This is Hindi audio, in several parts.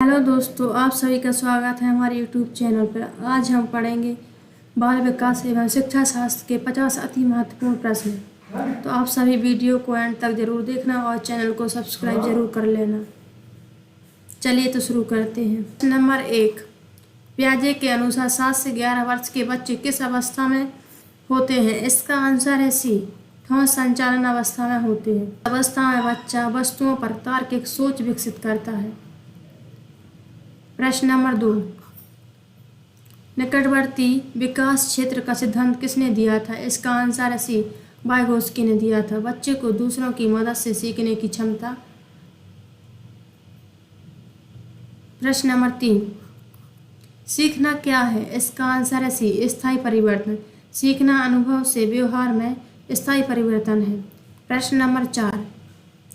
हेलो दोस्तों, आप सभी का स्वागत है हमारे यूट्यूब चैनल पर। आज हम पढ़ेंगे बाल विकास एवं शिक्षा शास्त्र के 50 अति महत्वपूर्ण प्रश्न। तो आप सभी वीडियो को एंड तक जरूर देखना और चैनल को सब्सक्राइब जरूर कर लेना। चलिए तो शुरू करते हैं। प्रश्न नंबर 1, पियाजे के अनुसार 7 से 11 वर्ष के बच्चे किस अवस्था में होते हैं? इसका आंसर है सी, ठोस संचालन अवस्था में होते हैं। अवस्था में बच्चा वस्तुओं पर तार्किक सोच विकसित करता है। प्रश्न नंबर 2, निकटवर्ती विकास क्षेत्र का सिद्धांत किसने दिया था? इसका आंसर है सी, वाइगोत्स्की ने दिया था। बच्चे को दूसरों की मदद से सीखने की क्षमता। प्रश्न नंबर 3, सीखना क्या है? इसका आंसर है सी, स्थायी परिवर्तन। सीखना अनुभव से व्यवहार में स्थायी परिवर्तन है। प्रश्न नंबर 4,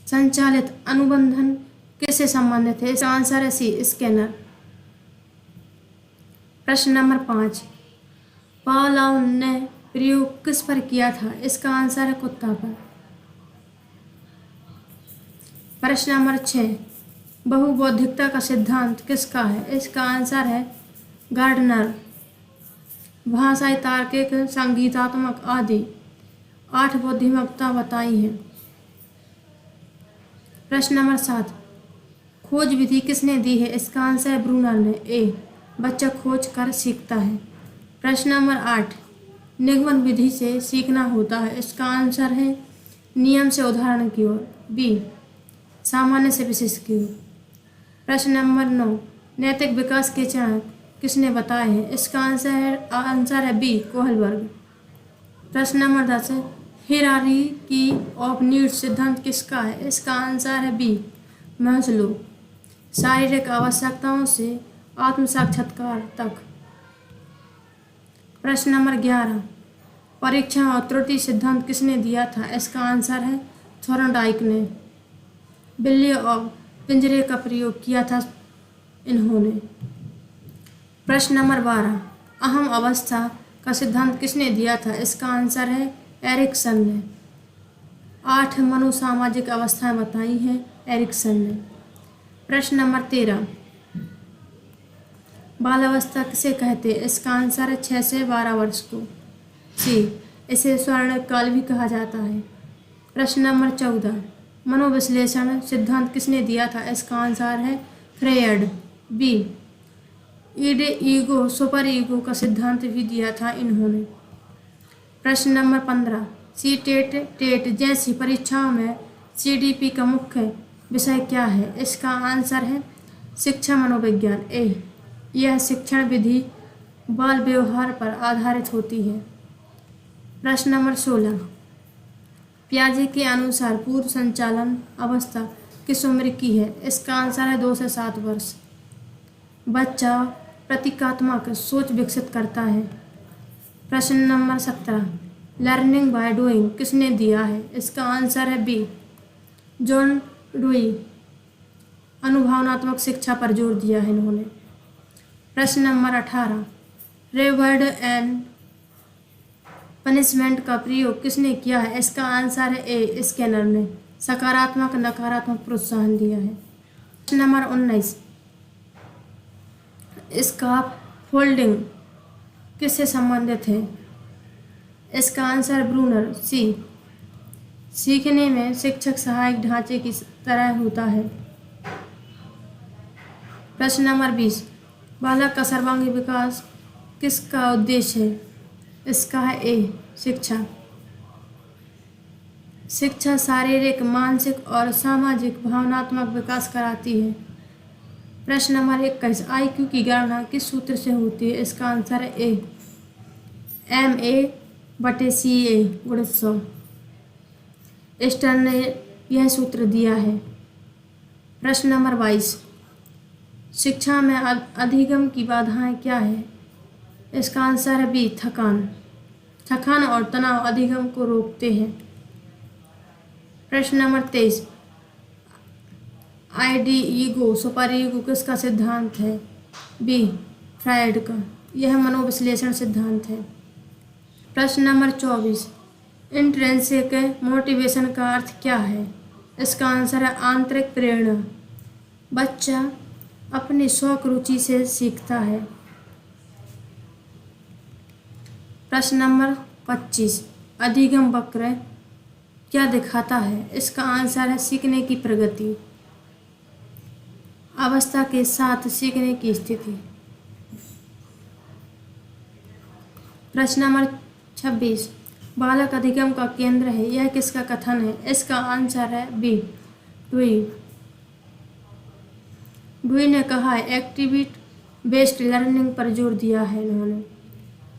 संचालित अनुबंधन किससे संबंधित है? इसका आंसर है सी, स्कैनर। प्रश्न नंबर 5, पावलोव ने प्रयोग किस पर किया था? इसका आंसर है कुत्ता पर। प्रश्न नंबर 6, बहुबौद्धिकता का सिद्धांत किसका है? इसका आंसर है गार्डनर। भाषाई, तार्किक, संगीतात्मक आदि 8 बुद्धिमत्ता बताई हैं। प्रश्न नंबर 7, खोज विधि किसने दी है? इसका आंसर है ब्रूनर ने। ए, बच्चा खोज कर सीखता है। प्रश्न नंबर 8, निगमन विधि से सीखना होता है। इसका आंसर है नियम से उदाहरण की ओर। बी, सामान्य से विशेष की ओर। प्रश्न नंबर 9, नैतिक विकास के चरण किसने बताए हैं? इसका आंसर है बी, कोहलबर्ग। प्रश्न नंबर 10, हायरार्की ऑफ नीड्स सिद्धांत किसका है? इसका आंसर है बी, मैस्लो। शारीरिक आवश्यकताओं से आत्म साक्षात्कार तक। प्रश्न नंबर 11, परीक्षण और त्रुटि सिद्धांत किसने दिया था? इसका आंसर है थॉर्नडाइक ने। बिल्ली और पिंजरे का प्रयोग किया था इन्होंने। प्रश्न नंबर 12, अहम अवस्था का सिद्धांत किसने दिया था? इसका आंसर है एरिक्सन ने। 8 मनोसामाजिक अवस्थाएं बताई हैं एरिक्सन ने। प्रश्न नंबर 13, बाल अवस्था किसे कहते हैं? इसका आंसर है 6 से 12 वर्ष को। सी, इसे स्वर्ण काल भी कहा जाता है। प्रश्न नंबर 14, मनोविश्लेषण सिद्धांत किसने दिया था? इसका आंसर है फ्रेयड। बी, ईगो सुपर ईगो का सिद्धांत भी दिया था इन्होंने। प्रश्न नंबर 15, सी टेट जैसी परीक्षाओं में CDP का मुख्य विषय क्या है? इसका आंसर है शिक्षा मनोविज्ञान। ए, यह शिक्षण विधि बाल व्यवहार पर आधारित होती है। प्रश्न नंबर 16, पियाजे के अनुसार पूर्व संचालन अवस्था किस उम्र की है? इसका आंसर है 2 से 7 वर्ष। बच्चा प्रतीकात्मक सोच विकसित करता है। प्रश्न नंबर 17, लर्निंग बाय डूइंग किसने दिया है? इसका आंसर है बी, जॉन डुई। अनुभवनात्मक शिक्षा पर जोर दिया है इन्होंने। प्रश्न नंबर 18, रिवॉर्ड एंड पनिशमेंट का प्रयोग किसने किया है? इसका आंसर है ए, स्कैनर ने। सकारात्मक नकारात्मक प्रोत्साहन दिया है। प्रश्न नंबर 19, स्काफ फोल्डिंग किससे संबंधित है? इसका आंसर ब्रूनर। सी, सीखने में शिक्षक सहायक ढांचे की तरह होता है। प्रश्न नंबर 20, बालक का सर्वांगीण विकास किसका उद्देश्य है? इसका है ए, शिक्षा। शिक्षा शारीरिक, मानसिक और सामाजिक भावनात्मक विकास कराती है। प्रश्न नंबर 21, IQ की गणना किस सूत्र से होती है? इसका आंसर है ए, MA/CA × 100। स्टर्न ने यह सूत्र दिया है। प्रश्न नंबर 22, शिक्षा में अधिगम की बाधाएं क्या है? इसका आंसर है बी, थकान और तनाव अधिगम को रोकते हैं। प्रश्न नंबर 23, ईगो सुपर ईगो किसका सिद्धांत है? बी, फ्रायड का। यह मनोविश्लेषण सिद्धांत है। प्रश्न नंबर 24, इंट्रिंसिक मोटिवेशन का अर्थ क्या है? इसका आंसर है आंतरिक प्रेरणा। बच्चा अपनी शौक रुचि से सीखता है। प्रश्न नंबर 25, अधिगम वक्र क्या दिखाता है? इसका आंसर है सीखने की प्रगति, अवस्था के साथ सीखने की स्थिति। प्रश्न नंबर 26, बालक अधिगम का केंद्र है, यह किसका कथन है? इसका आंसर है बी, डुई। डुई ने कहा है, एक्टिविटी बेस्ड लर्निंग पर जोर दिया है इन्होंने।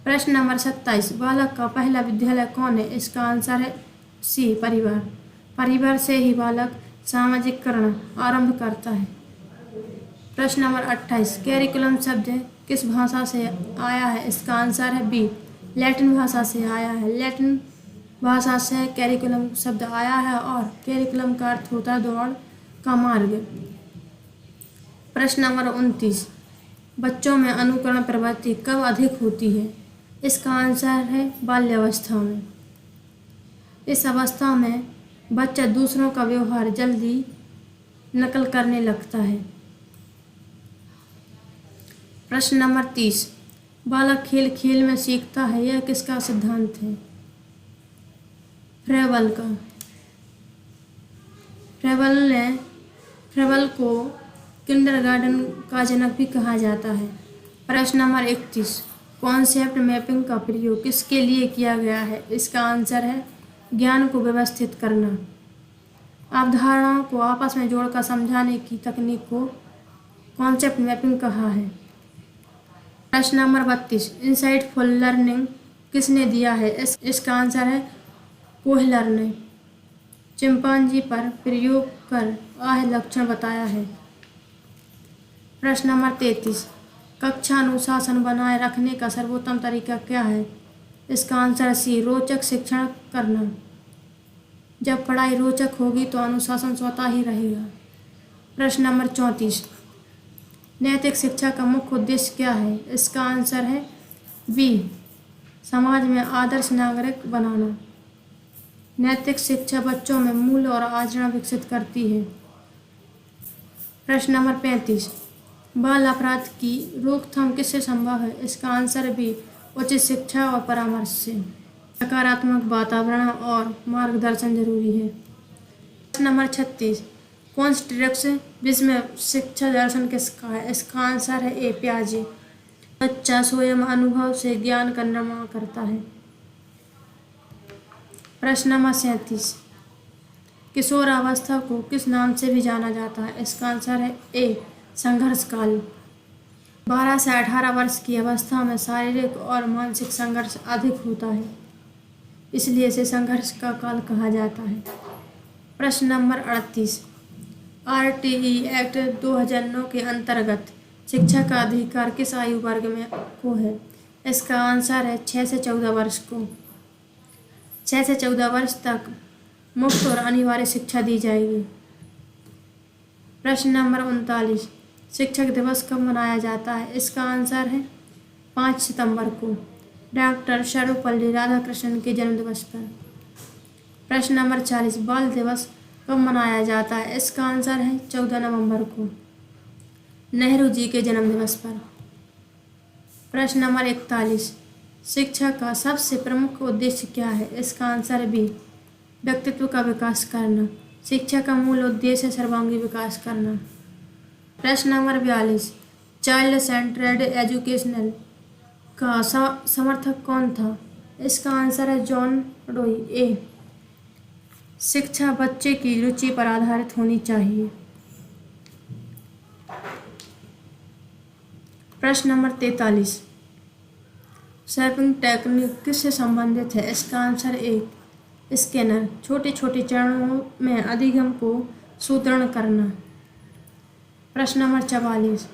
प्रश्न नंबर 27, बालक का पहला विद्यालय कौन है? इसका आंसर है सी, परिवार। परिवार से ही बालक सामाजिककरण आरंभ करता है। प्रश्न नंबर 28, कैरिकुलम शब्द किस भाषा से आया है? इसका आंसर है बी, लैटिन भाषा से आया है। लैटिन भाषा से कैरिकुलम शब्द आया है और कैरिकुलम का अर्थ होता है दौड़ का मार्ग। प्रश्न नंबर 29, बच्चों में अनुकरण प्रवृत्ति कब अधिक होती है? इसका आंसर है बाल्यावस्था में। इस अवस्था में बच्चा दूसरों का व्यवहार जल्दी नकल करने लगता है। प्रश्न नंबर 30, बालक खेल खेल में सीखता है, यह किसका सिद्धांत है? फ्रेबल का। फ्रेबल को किंडरगार्टन का जनक भी कहा जाता है। प्रश्न नंबर 31, कॉन्सेप्ट मैपिंग का प्रयोग किसके लिए किया गया है? इसका आंसर है ज्ञान को व्यवस्थित करना। अवधारणाओं को आपस में जोड़कर समझाने की तकनीक को कॉन्सेप्ट मैपिंग कहा है। प्रश्न नंबर 32, इंसाइटफुल लर्निंग किसने दिया है? इसका आंसर है कोहलर ने। चिंपांजी पर प्रयोग कर आह लक्षण बताया है। प्रश्न नंबर 33, कक्षा अनुशासन बनाए रखने का सर्वोत्तम तरीका क्या है? इसका आंसर सी, रोचक शिक्षण करना। जब पढ़ाई रोचक होगी तो अनुशासन स्वतः ही रहेगा। प्रश्न नंबर 34, नैतिक शिक्षा का मुख्य उद्देश्य क्या है? इसका आंसर है बी, समाज में आदर्श नागरिक बनाना। नैतिक शिक्षा बच्चों में मूल्य और आचरण विकसित करती है। प्रश्न नंबर 35, बाल अपराध की रोकथाम किससे संभव है? इसका आंसर बी, उचित शिक्षा और परामर्श से। सकारात्मक वातावरण और मार्गदर्शन जरूरी है। प्रश्न नंबर 36, कॉन्स्ट्रक्ट विश्व में शिक्षा दर्शन किसका है? इसका आंसर है ए, पियाजे। बच्चा स्वयं अनुभव से ज्ञान का निर्माण करता है। प्रश्न नंबर 37, किशोर अवस्था को किस नाम से भी जाना जाता है? इसका आंसर है ए, संघर्ष काल। 12 से 18 वर्ष की अवस्था में शारीरिक और मानसिक संघर्ष अधिक होता है, इसलिए इसे संघर्ष का काल कहा जाता है। प्रश्न नंबर 38, RTE एक्ट 2009 के अंतर्गत शिक्षा का अधिकार किस आयु वर्ग में को है? इसका आंसर है 6 से 14 वर्ष को। 6 से 14 वर्ष तक मुफ्त और अनिवार्य शिक्षा दी जाएगी। प्रश्न नंबर 39, शिक्षक दिवस कब मनाया जाता है? इसका आंसर है 5 सितंबर को, डॉक्टर सर्वपल्ली राधाकृष्णन के जन्मदिवस पर। प्रश्न नंबर 40, बाल दिवस कब मनाया जाता है? इसका आंसर है 14 नवंबर को, नेहरू जी के जन्मदिवस पर। प्रश्न नंबर 41, शिक्षा का सबसे प्रमुख उद्देश्य क्या है? इसका आंसर है बी, व्यक्तित्व का विकास करना। शिक्षा का मूल उद्देश्य है सर्वांगीण विकास करना। प्रश्न नंबर 42, चाइल्ड सेंटर्ड एजुकेशनल का समर्थक कौन था? इसका आंसर है जॉन डोई। ए, शिक्षा बच्चे की रुचि पर आधारित होनी चाहिए। प्रश्न नंबर 43, शैपिंग टेक्निक किससे संबंधित है? इसका आंसर ए, स्कैनर। छोटे छोटे चरणों में अधिगम को सुदृढ़ करना। प्रश्न नंबर 44,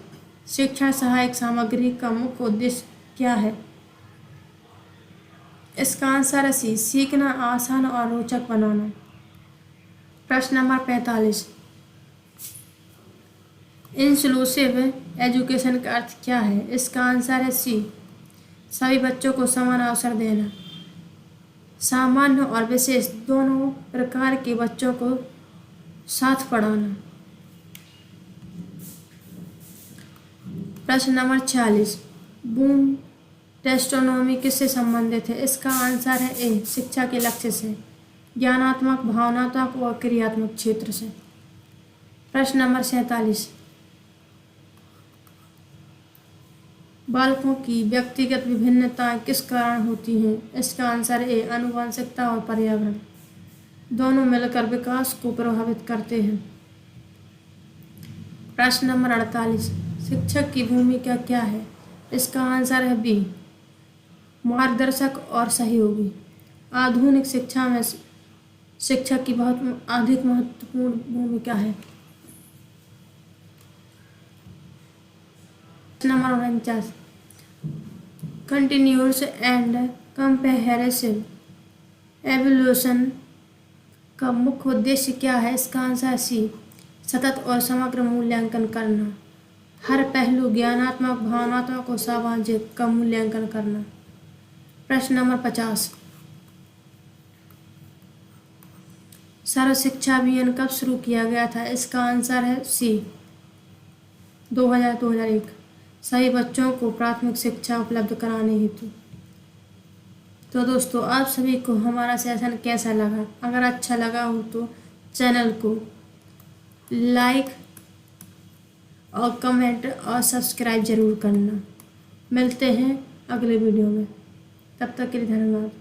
शिक्षण सहायक सामग्री का मुख्य उद्देश्य क्या है? इसका आंसर है सी, सीखना आसान और रोचक बनाना। प्रश्न नंबर 45, इंक्लूसिव एजुकेशन का अर्थ क्या है? इसका आंसर है सी, सभी बच्चों को समान अवसर देना। सामान्य और विशेष दोनों प्रकार के बच्चों को साथ पढ़ाना। प्रश्न नंबर 46, बूम टेस्टोनॉमी किससे संबंधित है? इसका आंसर है ए, शिक्षा के लक्ष्य से, ज्ञानात्मक, भावनात्मक और क्रियात्मक क्षेत्र से। प्रश्न नंबर 47, बालकों की व्यक्तिगत विभिन्नताएं किस कारण होती हैं? इसका आंसर ए, आनुवंशिकता और पर्यावरण दोनों मिलकर विकास को प्रभावित करते हैं। प्रश्न नंबर 48, शिक्षक की भूमिका क्या है? इसका आंसर है बी, मार्गदर्शक और सहयोगी। आधुनिक शिक्षा में शिक्षक की बहुत अधिक महत्वपूर्ण भूमिका है। Number 49, continuous and comparative evolution का मुख्य उद्देश्य क्या है? इसका आंसर सी, सतत और समग्र मूल्यांकन करना। हर पहलू ज्ञानात्मक, भावनात्मक और सामाजिक का मूल्यांकन करना। प्रश्न नंबर 50, सर्व शिक्षा अभियान कब शुरू किया गया था? इसका आंसर है सी, 2001 सभी बच्चों को प्राथमिक शिक्षा उपलब्ध कराने हेतु। तो दोस्तों, आप सभी को हमारा सेशन कैसा लगा? अगर अच्छा लगा हो तो चैनल को लाइक और कमेंट और सब्सक्राइब जरूर करना। मिलते हैं अगले वीडियो में, तब तक के लिए धन्यवाद।